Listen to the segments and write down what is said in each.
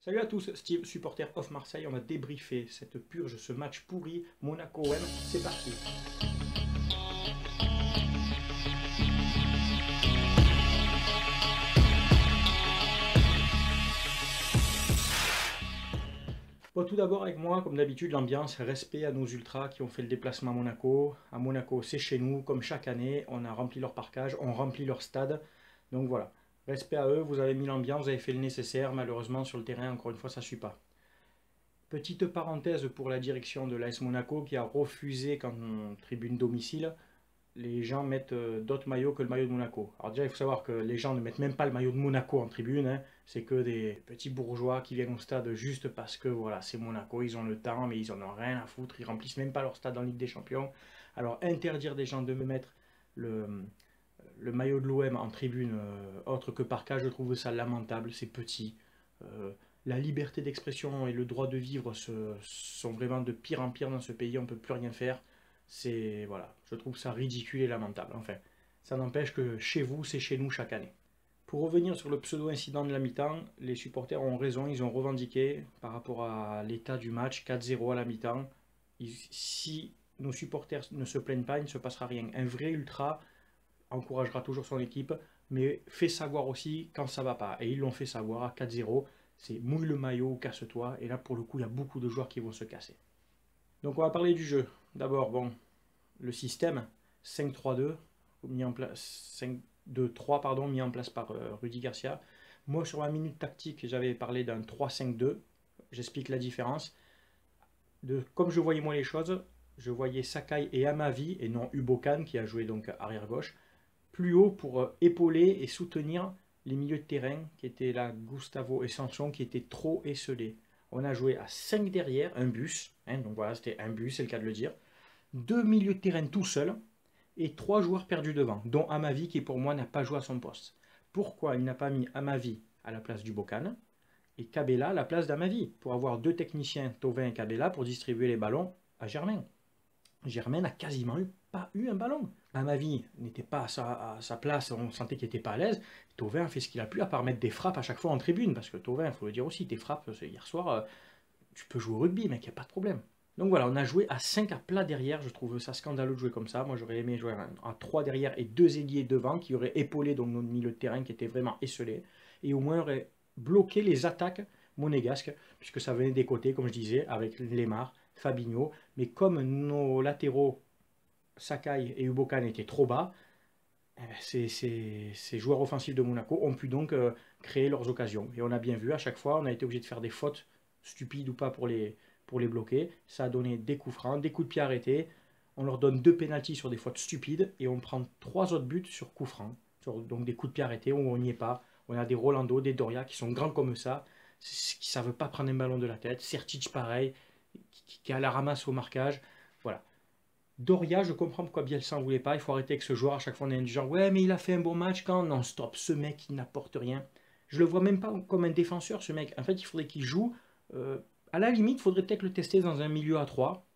Salut à tous, Steve, supporter of Marseille. On va débriefer cette purge, ce match pourri, Monaco-OM. C'est parti. Bon, tout d'abord avec moi, comme d'habitude, l'ambiance, respect à nos ultras qui ont fait le déplacement à Monaco. À Monaco, c'est chez nous, comme chaque année, on a rempli leur parkage, on remplit leur stade. Donc voilà, respect à eux, vous avez mis l'ambiance, vous avez fait le nécessaire. Malheureusement, sur le terrain, encore une fois, ça ne suit pas. Petite parenthèse pour la direction de l'AS Monaco qui a refusé qu'en tribune domicile, les gens mettent d'autres maillots que le maillot de Monaco. Alors déjà, il faut savoir que les gens ne mettent même pas le maillot de Monaco en tribune, hein. C'est que des petits bourgeois qui viennent au stade juste parce que voilà, c'est Monaco, ils ont le temps, mais ils en ont rien à foutre, ils remplissent même pas leur stade en Ligue des Champions. Alors interdire des gens de me mettre le, le maillot de l'OM en tribune autre que par cas, je trouve ça lamentable, c'est petit. Euh, la liberté d'expression et le droit de vivre sont vraiment de pire en pire dans ce pays, on ne peut plus rien faire. C'est voilà, je trouve ça ridicule et lamentable. Enfin, ça n'empêche que chez vous, c'est chez nous chaque année. Pour revenir sur le pseudo-incident de la mi-temps, les supporters ont raison, ils ont revendiqué par rapport à l'état du match, 4-0 à la mi-temps. Si nos supporters ne se plaignent pas, il ne se passera rien. Un vrai ultra encouragera toujours son équipe, mais fait savoir aussi quand ça va pas. Et ils l'ont fait savoir à 4-0, c'est mouille le maillot, casse-toi. Et là, pour le coup, il y a beaucoup de joueurs qui vont se casser. Donc on va parler du jeu. D'abord, bon, le système 5-3-2, mis en place 5-2-3 pardon, mis en place par Rudy Garcia. Moi, sur ma minute tactique, j'avais parlé d'un 3-5-2. J'explique la différence. Comme je voyais moi les choses, je voyais Sakai et Amavi, et non Ubokan, qui a joué donc arrière gauche, plus haut pour épauler et soutenir les milieux de terrain qui étaient là, Gustavo et Sanson, qui étaient trop esselés. On a joué à 5 derrière, un bus, hein, donc voilà, c'était un bus, c'est le cas de le dire. Deux milieux de terrain tout seuls et trois joueurs perdus devant, dont Amavi qui pour moi n'a pas joué à son poste. Pourquoi il n'a pas mis Amavi à la place du Bocan et Cabella à la place d'Amavi pour avoir deux techniciens, Thauvin et Cabella, pour distribuer les ballons à Germain. Germain n'a quasiment pas eu un ballon. Amavi n'était pas à sa place, on sentait qu'il n'était pas à l'aise. Thauvin a fait ce qu'il a pu, à part mettre des frappes à chaque fois en tribune, parce que Thauvin, il faut le dire aussi, tes frappes, hier soir, tu peux jouer au rugby, mec, il n'y a pas de problème. Donc voilà, on a joué à 5 à plat derrière, je trouve ça scandaleux de jouer comme ça. Moi j'aurais aimé jouer à 3 derrière et 2 ailiers devant qui auraient épaulé donc notre milieu de terrain qui était vraiment esselé et au moins aurait bloqué les attaques monégasques puisque ça venait des côtés comme je disais avec Lemar, Fabinho, mais comme nos latéraux Sakai et Ubokan étaient trop bas, eh ben, ces joueurs offensifs de Monaco ont pu donc créer leurs occasions. Et on a bien vu, à chaque fois, on a été obligé de faire des fautes, stupides ou pas, pour les bloquer. Ça a donné des coups francs, des coups de pied arrêtés. On leur donne deux pénaltys sur des fautes stupides et on prend trois autres buts sur coups francs. Donc des coups de pied arrêtés où on n'y est pas. On a des Rolando, des Doria qui sont grands comme ça, qui ne savent pas prendre un ballon de la tête. Sertic pareil, qui a la ramasse au marquage. Voilà. Doria, je comprends pourquoi Bielsa ne voulait pas. Il faut arrêter avec ce joueur. À chaque fois, on est du genre, ouais, mais il a fait un bon match quand? Non, stop, ce mec, il n'apporte rien. Je le vois même pas comme un défenseur, ce mec. En fait, il faudrait qu'il joue. À la limite, il faudrait peut-être le tester dans un milieu à 3.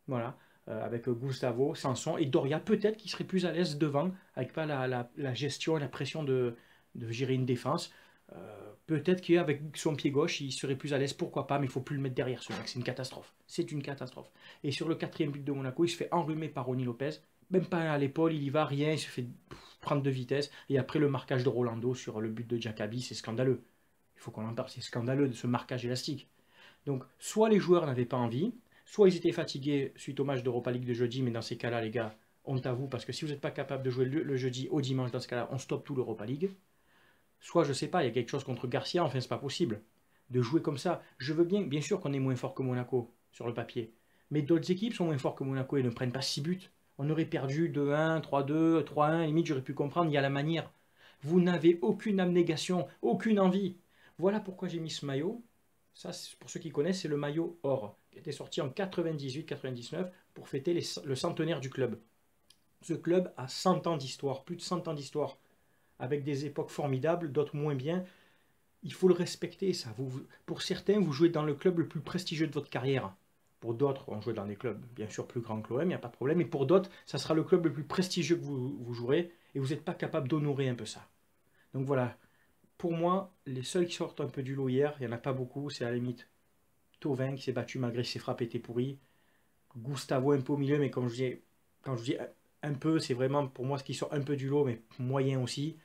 Voilà. Avec Gustavo, Sanson et Doria. Peut-être qu'il serait plus à l'aise devant, avec pas la gestion et la pression de gérer une défense. Peut-être qu'avec son pied gauche, il serait plus à l'aise, pourquoi pas, mais il ne faut plus le mettre derrière ce mec, c'est une catastrophe. C'est une catastrophe. Et sur le quatrième but de Monaco, il se fait enrhumer par Ronny Lopez, même pas à l'épaule, il y va, rien, il se fait prendre de vitesse. Et après le marquage de Rolando sur le but de Diakabi, c'est scandaleux. Il faut qu'on en parle, c'est scandaleux de ce marquage élastique. Donc, soit les joueurs n'avaient pas envie, soit ils étaient fatigués suite au match d'Europa League de jeudi, mais dans ces cas-là, les gars, honte à vous, parce que si vous n'êtes pas capable de jouer le jeudi au dimanche, dans ce cas-là, on stoppe tout l'Europa League. Soit, je sais pas, il y a quelque chose contre Garcia, enfin, c'est pas possible. De jouer comme ça. Je veux bien sûr qu'on est moins fort que Monaco, sur le papier. Mais d'autres équipes sont moins fortes que Monaco et ne prennent pas 6 buts. On aurait perdu 2-1, 3-2, 3-1, limite j'aurais pu comprendre, il y a la manière. Vous n'avez aucune abnégation, aucune envie. Voilà pourquoi j'ai mis ce maillot. Ça, pour ceux qui connaissent, c'est le maillot or, qui était sorti en 98-99 pour fêter le centenaire du club. Ce club a 100 ans d'histoire, plus de 100 ans d'histoire, avec des époques formidables, d'autres moins bien. Il faut le respecter, ça. Pour certains, vous jouez dans le club le plus prestigieux de votre carrière. Pour d'autres, on joue dans des clubs bien sûr plus grands que l'OM, il n'y a pas de problème. Et pour d'autres, ça sera le club le plus prestigieux que vous jouerez et vous n'êtes pas capable d'honorer un peu ça. Donc voilà, pour moi, les seuls qui sortent un peu du lot hier, il n'y en a pas beaucoup, c'est à la limite Thauvin qui s'est battu malgré ses frappes étaient pourries. Gustavo un peu au milieu, mais comme je dis, quand je dis un peu, c'est vraiment pour moi ce qui sort un peu du lot, mais moyen aussi.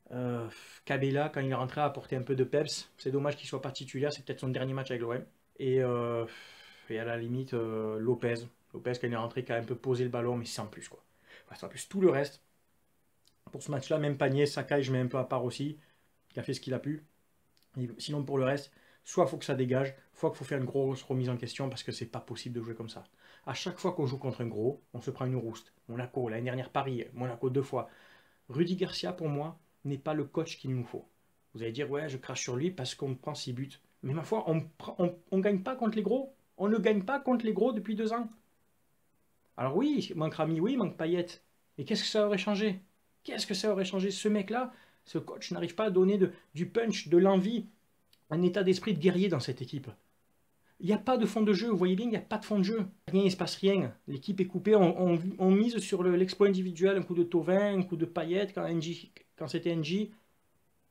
Euh, Cabella, quand il est rentré, a apporté un peu de peps. C'est dommage qu'il soit pas titulaire, c'est peut-être son dernier match avec l'OM. Et à la limite, Lopez. Lopez, quand il est rentré, qui a un peu posé le ballon, mais sans plus, quoi. Ouais, sans plus, tout le reste. Pour ce match-là, même panier, Sakai, je mets un peu à part aussi, qui a fait ce qu'il a pu. Et sinon, pour le reste, soit il faut que ça dégage, soit qu'il faut faire une grosse remise en question, parce que c'est pas possible de jouer comme ça. À chaque fois qu'on joue contre un gros, on se prend une rouste. Monaco, l'année dernière Paris, Monaco 2 fois. Rudy Garcia, pour moi, n'est pas le coach qu'il nous faut. Vous allez dire, ouais, je crache sur lui parce qu'on prend 6 buts. Mais ma foi, on gagne pas contre les gros. On ne gagne pas contre les gros depuis 2 ans. Alors oui, il manque Rami, oui, il manque Payet. Mais qu'est-ce que ça aurait changé? Qu'est-ce que ça aurait changé? Ce mec-là, ce coach n'arrive pas à donner du punch, de l'envie, un état d'esprit de guerrier dans cette équipe. Il n'y a pas de fond de jeu, vous voyez bien, il n'y a pas de fond de jeu. Rien, il ne se passe rien. L'équipe est coupée, on mise sur l'exploit individuel, un coup de Thauvin, un coup de Payet quand c'était NJ.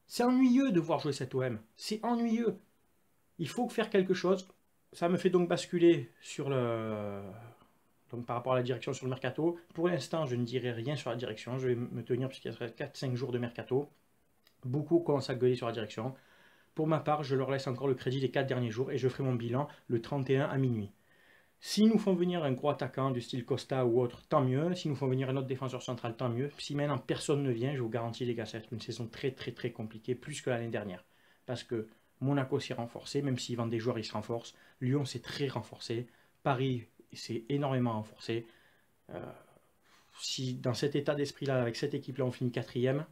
C'est ennuyeux de voir jouer cet OM. C'est ennuyeux. Il faut faire quelque chose. Ça me fait donc basculer sur donc par rapport à la direction sur le mercato. Pour l'instant, je ne dirai rien sur la direction. Je vais me tenir puisqu'il reste 4-5 jours de mercato. Beaucoup commencent à gueuler sur la direction. Pour ma part, je leur laisse encore le crédit des 4 derniers jours et je ferai mon bilan le 31 à minuit. S'ils nous font venir un gros attaquant du style Costa ou autre, tant mieux. S'ils nous font venir un autre défenseur central, tant mieux. Si maintenant personne ne vient, je vous garantis les gars, ça va être une saison très très très compliquée, plus que l'année dernière. Parce que Monaco s'est renforcé, même s'ils vendent des joueurs, ils se renforcent. Lyon s'est très renforcé. Paris s'est énormément renforcé. Si dans cet état d'esprit-là, avec cette équipe-là, on finit 4e,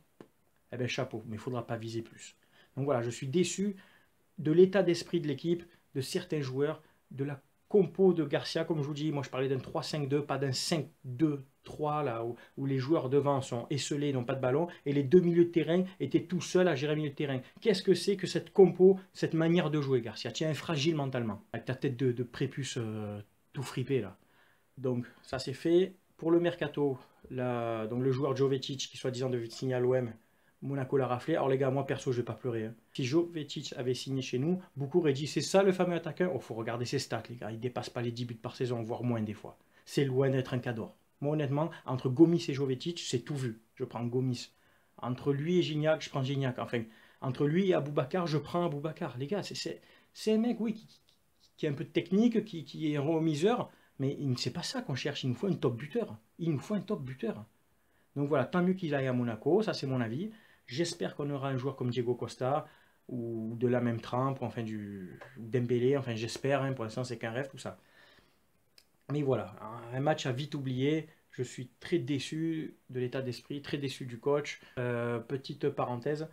eh bien chapeau, mais il ne faudra pas viser plus. Donc voilà, je suis déçu de l'état d'esprit de l'équipe, de certains joueurs, de la compo de Garcia, comme je vous dis. Moi, je parlais d'un 3-5-2, pas d'un 5-2-3, là, où les joueurs devant sont esselés, n'ont pas de ballon, et les 2 milieux de terrain étaient tout seuls à gérer le milieu de terrain. Qu'est-ce que c'est que cette compo, cette manière de jouer, Garcia? Tu es fragile mentalement, avec ta tête de prépuce tout fripé, là. Donc, ça c'est fait. Pour le mercato, donc le joueur Jovetic, qui soi-disant devait signer à l'OM, Monaco l'a raflé. Alors les gars, moi perso, je vais pas pleurer. Hein. Si Jovetic avait signé chez nous, beaucoup auraient dit c'est ça le fameux attaquant. Oh, faut regarder ses stats, les gars. Il dépasse pas les 10 buts par saison, voire moins des fois. C'est loin d'être un cador. Moi, honnêtement, entre Gomis et Jovetic, c'est tout vu. Je prends Gomis. Entre lui et Gignac, je prends Gignac. Enfin, entre lui et Aboubacar, je prends Aboubacar. Les gars, c'est un mec, oui, qui a un peu de technique, qui est remiseur, mais c'est pas ça qu'on cherche. Il nous faut un top buteur. Il nous faut un top buteur. Donc voilà, tant mieux qu'il aille à Monaco, ça c'est mon avis. J'espère qu'on aura un joueur comme Diego Costa ou de la même trempe, ou enfin du Dembélé, enfin j'espère, hein, pour l'instant c'est qu'un rêve tout ça. Mais voilà, un match à vite oublier. Je suis très déçu de l'état d'esprit, très déçu du coach. Petite parenthèse,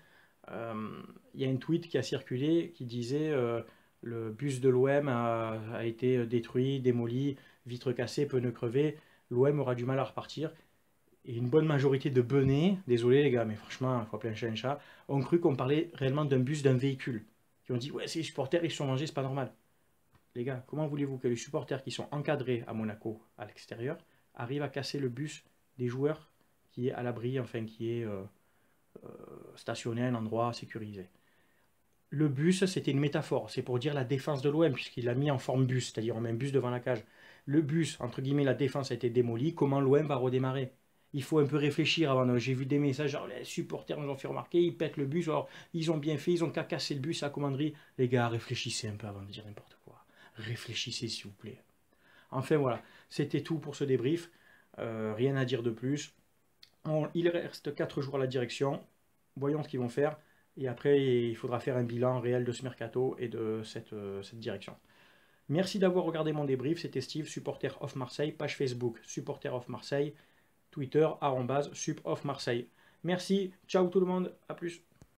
il y a un tweet qui a circulé qui disait le bus de l'OM a été détruit, démoli, vitres cassées, pneus crevés. L'OM aura du mal à repartir. Et une bonne majorité de benets, désolé les gars, mais franchement, il faut appeler un chat un chat, ont cru qu'on parlait réellement d'un bus, d'un véhicule. Qui ont dit, ouais, c'est les supporters, ils se sont mangés, c'est pas normal. Les gars, comment voulez-vous que les supporters qui sont encadrés à Monaco, à l'extérieur, arrivent à casser le bus des joueurs qui est à l'abri, enfin qui est stationné à un endroit sécurisé? Le bus, c'était une métaphore, c'est pour dire la défense de l'OM, puisqu'il l'a mis en forme bus, c'est-à-dire on met un bus devant la cage. Le bus, entre guillemets, la défense a été démolie, comment l'OM va redémarrer? Il faut un peu réfléchir avant. J'ai vu des messages, genre les supporters nous ont fait remarquer, ils pètent le bus, alors ils ont bien fait, ils ont qu'à casser le bus à la commanderie. Les gars, réfléchissez un peu avant de dire n'importe quoi. Réfléchissez s'il vous plaît. Enfin voilà, c'était tout pour ce débrief. Rien à dire de plus. Il reste 4 jours à la direction. Voyons ce qu'ils vont faire. Et après, il faudra faire un bilan réel de ce mercato et de cette direction. Merci d'avoir regardé mon débrief. C'était Steve, supporter of Marseille. Page Facebook, supporter of Marseille. Twitter, @sup of Marseille. Merci, ciao tout le monde, à plus.